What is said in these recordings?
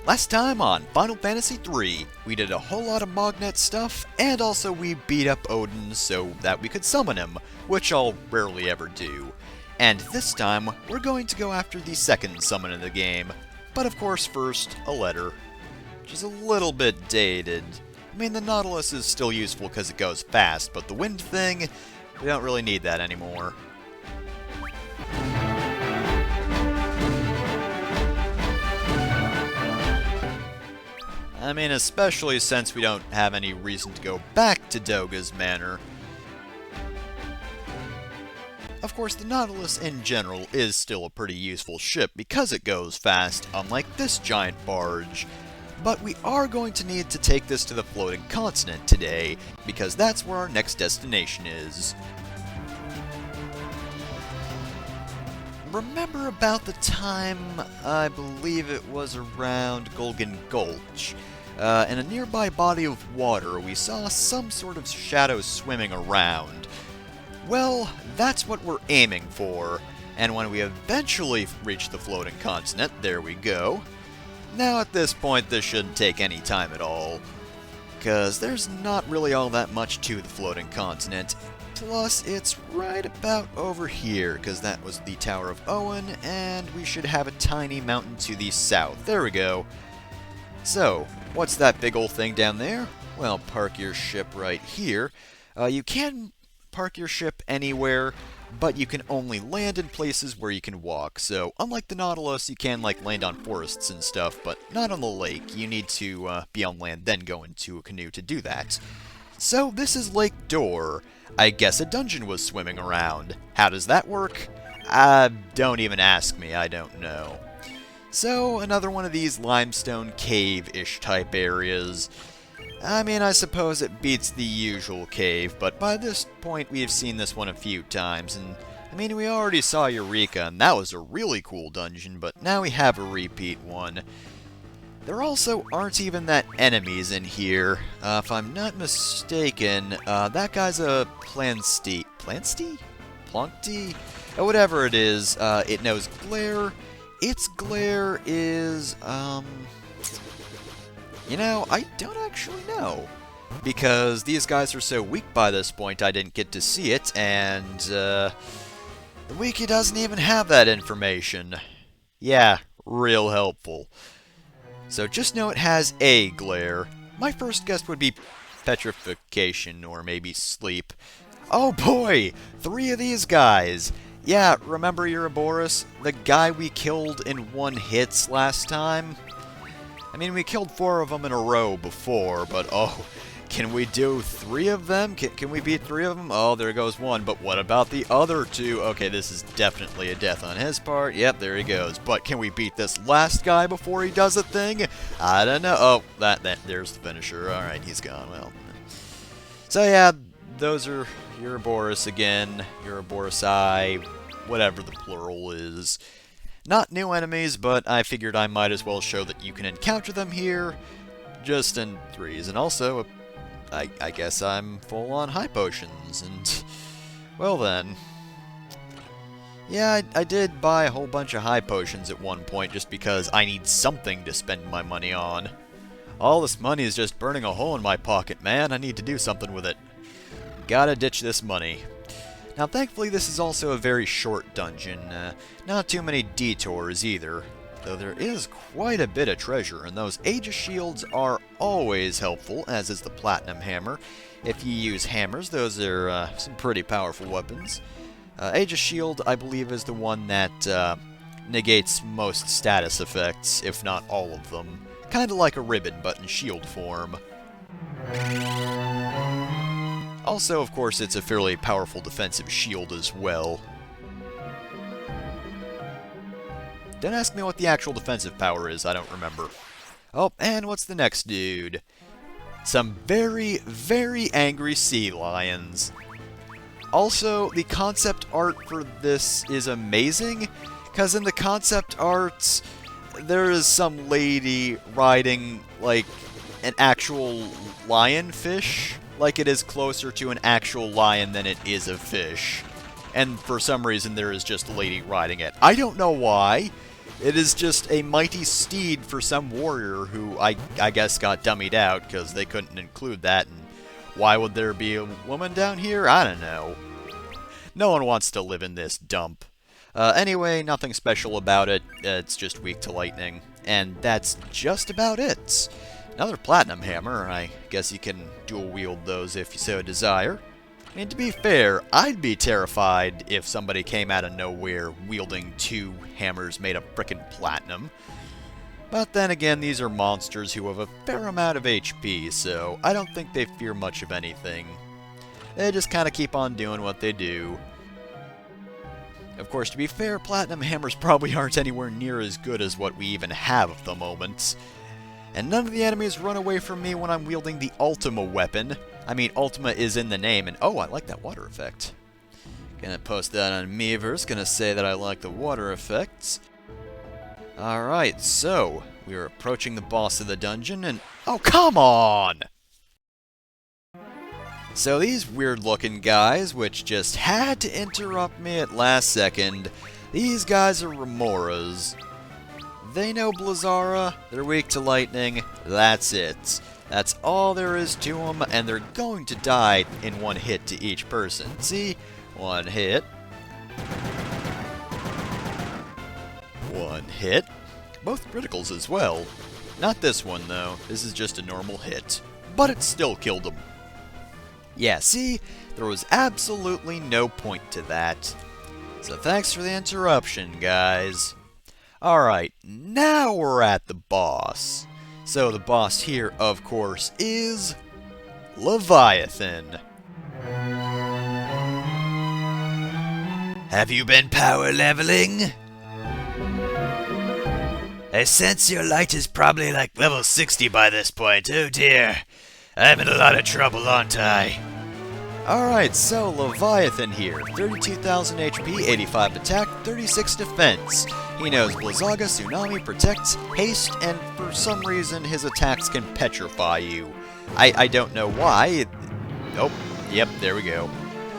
Last time on Final Fantasy III, we did a whole lot of Mognet stuff, and also we beat up Odin so that we could summon him, which I'll rarely ever do. And this time, we're going to go after the second summon in the game. But of course first, a letter. Which is a little bit dated. I mean, the Nautilus is still useful because it goes fast, but the wind thing, we don't really need that anymore. I mean, especially since we don't have any reason to go back to Doga's Manor. Of course, the Nautilus in general is still a pretty useful ship because it goes fast, unlike this giant barge. But we are going to need to take this to the floating continent today, because that's where our next destination is. Remember about the time, I believe it was around Golgan Gulch, in a nearby body of water we saw some sort of shadow swimming around. Well, that's what we're aiming for, and when we eventually reach the floating continent, there we go. Now at this point this shouldn't take any time at all, because there's not really all that much to the floating continent. Plus, it's right about over here, because that was the Tower of Owen, and we should have a tiny mountain to the south. There we go. So, what's that big old thing down there? Well, park your ship right here. You can park your ship anywhere, but you can only land in places where you can walk. So, unlike the Nautilus, you can, like, land on forests and stuff, but not on the lake. You need to be on land, then go into a canoe to do that. So, this is Lake Dohr. I guess a dungeon was swimming around. How does that work? Don't even ask me, I don't know. So, another one of these limestone cave-ish type areas. I mean, I suppose it beats the usual cave, but by this point we've seen this one a few times, and I mean, we already saw Eureka, and that was a really cool dungeon, but now we have a repeat one. There also aren't even that enemies in here. If I'm not mistaken, that guy's a Plansti? Plancti? Whatever it is, it knows glare. Its glare is, you know, I don't actually know. Because these guys are so weak by this point, I didn't get to see it, and, the wiki doesn't even have that information. Yeah, real helpful. So just know it has a glare. My first guess would be petrification, or maybe sleep. Oh boy! 3 of these guys! Yeah, remember Ouroboros? The guy we killed in one hit last time? I mean, we killed 4 of them in a row before, but oh, can we do 3 of them? Can we beat 3 of them? Oh, there goes 1, but what about the other 2? Okay, this is definitely a death on his part. Yep, there he goes. But can we beat this last guy before he does a thing? I don't know. Oh, there's the finisher. Alright, he's gone. Well, so yeah, those are Ouroboros again. Ouroborosai, whatever the plural is. Not new enemies, but I figured I might as well show that you can encounter them here, just in 3s. And also, I guess I'm full on high potions, and, well then. Yeah, I did buy a whole bunch of high potions at one point, just because I need something to spend my money on. All this money is just burning a hole in my pocket, man. I need to do something with it. Gotta ditch this money. Now, thankfully, this is also a very short dungeon. Not too many detours either, though there is quite a bit of treasure, and those Aegis shields are always helpful, as is the Platinum Hammer. If you use hammers, those are some pretty powerful weapons. Aegis shield, I believe, is the one that negates most status effects, if not all of them. Kinda like a ribbon, but in shield form. Also, of course, it's a fairly powerful defensive shield as well. Don't ask me what the actual defensive power is, I don't remember. Oh, and what's the next dude? Some very, very angry sea lions. Also, the concept art for this is amazing, because in the concept art, there is some lady riding, like, an actual lionfish. Like it is closer to an actual lion than it is a fish. And for some reason there is just a lady riding it. I don't know why. It is just a mighty steed for some warrior who I guess got dummied out because they couldn't include that. And why would there be a woman down here? I don't know. No one wants to live in this dump. Anyway, nothing special about it. It's just weak to lightning. And that's just about it. Another platinum hammer. I guess you can dual wield those if you so desire. I mean, to be fair, I'd be terrified if somebody came out of nowhere wielding 2 hammers made of frickin' platinum. But then again, these are monsters who have a fair amount of HP, so I don't think they fear much of anything. They just kind of keep on doing what they do. Of course, to be fair, platinum hammers probably aren't anywhere near as good as what we even have at the moment. And none of the enemies run away from me when I'm wielding the Ultima weapon. I mean, Ultima is in the name, and oh, I like that water effect. Gonna post that on Miiverse, gonna say that I like the water effects. Alright, so, we are approaching the boss of the dungeon, and oh, come on! So these weird-looking guys, which just had to interrupt me at last second, these guys are Remoras. They know Blizzara, they're weak to lightning, that's it. That's all there is to them, and they're going to die in one hit to each person. See? One hit. One hit. Both criticals as well. Not this one, though. This is just a normal hit. But it still killed him. Yeah, see? There was absolutely no point to that. So thanks for the interruption, guys. Alright, now we're at the boss. So the boss here, of course, is Leviathan. Have you been power leveling? I sense your light is probably like level 60 by this point. Oh dear. I'm in a lot of trouble, aren't I? Alright, so Leviathan here. 32,000 HP, 85 attack, 36 defense. He knows Blizzaga, Tsunami, Protect, Haste, and for some reason his attacks can petrify you. I don't know why. Oh, yep, there we go.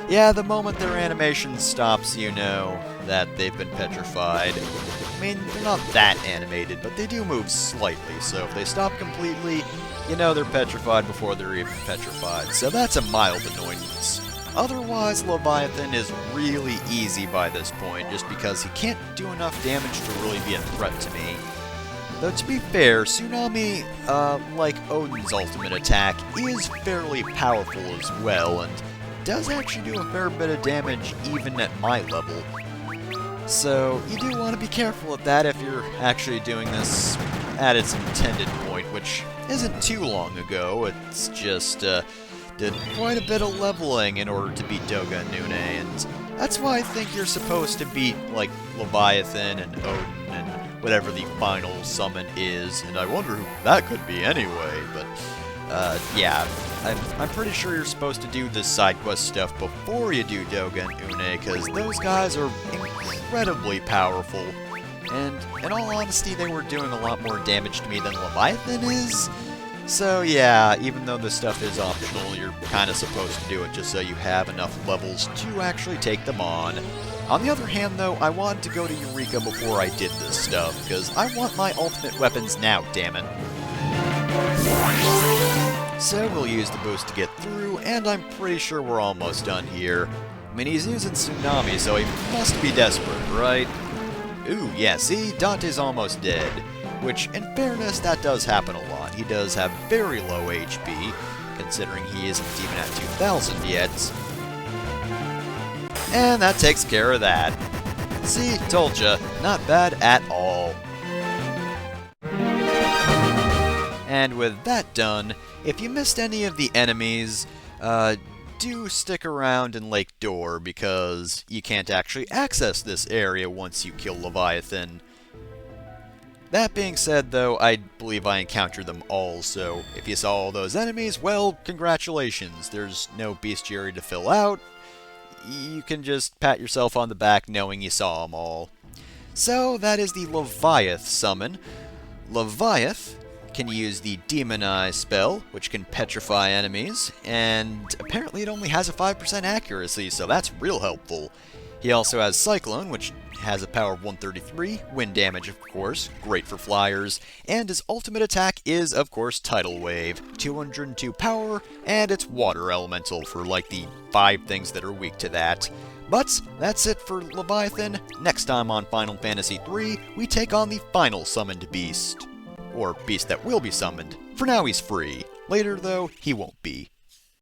Yeah, the moment their animation stops, you know that they've been petrified. I mean, they're not that animated, but they do move slightly, so if they stop completely, you know they're petrified before they're even petrified, so that's a mild annoyance. Otherwise, Leviathan is really easy by this point, just because he can't do enough damage to really be a threat to me. Though to be fair, Tsunami, like Odin's ultimate attack, is fairly powerful as well, and does actually do a fair bit of damage even at my level. So, you do want to be careful at that if you're actually doing this at its intended point, which isn't too long ago. It's just, did quite a bit of leveling in order to beat Doga and Nune, and that's why I think you're supposed to beat, like, Leviathan and Odin and whatever the final summon is, and I wonder who that could be anyway, but, yeah, I'm pretty sure you're supposed to do this side quest stuff before you do Doga and Une, because those guys are incredibly powerful, and in all honesty, they were doing a lot more damage to me than Leviathan is. So yeah, even though this stuff is optional, you're kind of supposed to do it just so you have enough levels to actually take them on. On the other hand though, I wanted to go to Eureka before I did this stuff, because I want my ultimate weapons now, dammit. So we'll use the boost to get through, and I'm pretty sure we're almost done here. I mean, he's using Tsunami, so he must be desperate, right? Ooh, yeah, see? Dante's almost dead. Which, in fairness, that does happen a lot. He does have very low HP, considering he isn't even at 2,000 yet. And that takes care of that. See, told ya, not bad at all. And with that done, if you missed any of the enemies, do stick around in Lake Dohr, because you can't actually access this area once you kill Leviathan. That being said, though, I believe I encountered them all, so if you saw all those enemies, well, congratulations. There's no bestiary to fill out. You can just pat yourself on the back knowing you saw them all. So, that is the Leviath summon. Leviath can use the Demonize spell, which can petrify enemies, and apparently it only has a 5% accuracy, so that's real helpful. He also has Cyclone, which has a power of 133, wind damage of course, great for flyers, and his ultimate attack is of course Tidal Wave, 202 power, and it's water elemental for like the 5 things that are weak to that. But that's it for Leviathan. Next time on Final Fantasy III, we take on the final summoned beast. Or beast that will be summoned. For now he's free. Later though, he won't be.